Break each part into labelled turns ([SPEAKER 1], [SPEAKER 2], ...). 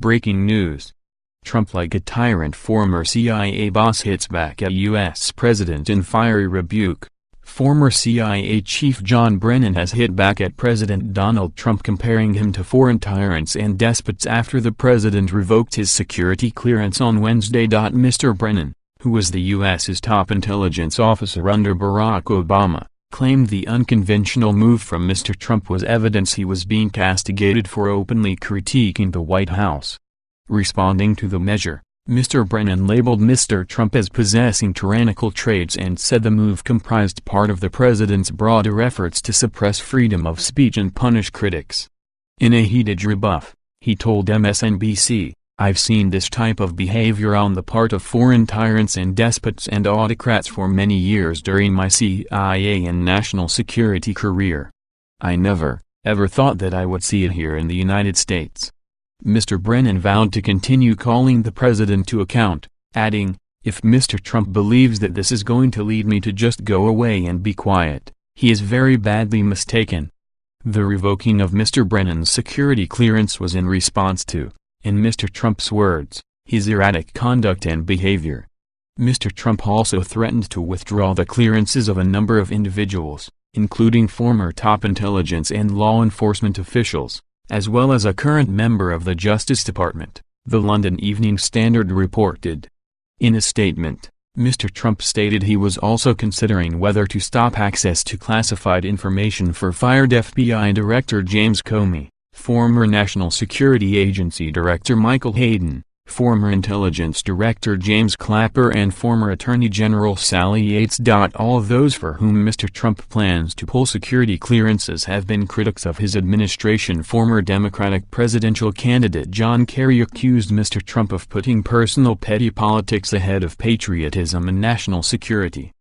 [SPEAKER 1] Breaking news. Trump like a tyrant. Former CIA boss hits back at U.S. President in fiery rebuke. Former CIA Chief John Brennan has hit back at President Donald Trump, comparing him to foreign tyrants and despots after the president revoked his security clearance on Wednesday. Mr. Brennan, who was the U.S.'s top intelligence officer under Barack Obama, claimed the unconventional move from Mr. Trump was evidence he was being castigated for openly critiquing the White House. Responding to the measure, Mr. Brennan labeled Mr. Trump as possessing tyrannical traits and said the move comprised part of the president's broader efforts to suppress freedom of speech and punish critics. In a heated rebuff, he told MSNBC, "I've seen this type of behavior on the part of foreign tyrants and despots and autocrats for many years during my CIA and national security career. I never, ever thought that I would see it here in the United States." Mr. Brennan vowed to continue calling the president to account, adding, "If Mr. Trump believes that this is going to lead me to just go away and be quiet, he is very badly mistaken." The revoking of Mr. Brennan's security clearance was in response to, in Mr. Trump's words, his erratic conduct and behavior. Mr. Trump also threatened to withdraw the clearances of a number of individuals, including former top intelligence and law enforcement officials, as well as a current member of the Justice Department, the London Evening Standard reported. In a statement, Mr. Trump stated he was also considering whether to stop access to classified information for fired FBI Director James Comey, former National Security Agency Director Michael Hayden, former Intelligence Director James Clapper and former Attorney General Sally Yates. All those for whom Mr. Trump plans to pull security clearances have been critics of his administration. Former Democratic presidential candidate John Kerry accused Mr. Trump of putting personal petty politics ahead of patriotism and national security.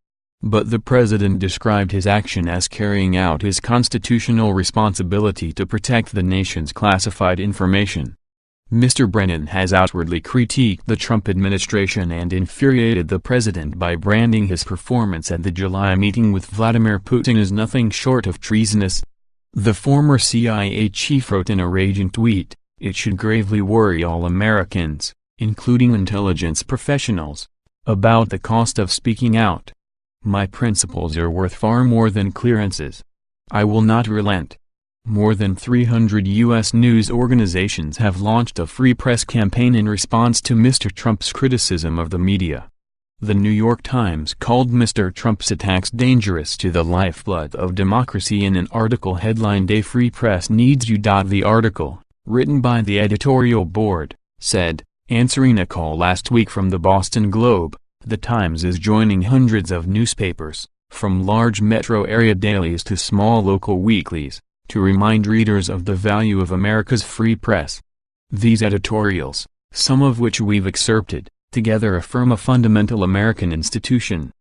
[SPEAKER 1] But the president described his action as carrying out his constitutional responsibility to protect the nation's classified information. Mr. Brennan has outwardly critiqued the Trump administration and infuriated the president by branding his performance at the July meeting with Vladimir Putin as nothing short of treasonous. The former CIA chief wrote in a raging tweet, "It should gravely worry all Americans, including intelligence professionals, about the cost of speaking out. My principles are worth far more than clearances. I will not relent." More than 300 U.S. news organizations have launched a free press campaign in response to Mr. Trump's criticism of the media. The New York Times called Mr. Trump's attacks dangerous to the lifeblood of democracy in an article headlined "A Free Press Needs You." The article, written by the editorial board, said, answering a call last week from the Boston Globe, the Times is joining hundreds of newspapers, from large metro area dailies to small local weeklies, to remind readers of the value of America's free press. These editorials, some of which we've excerpted, together affirm a fundamental American institution,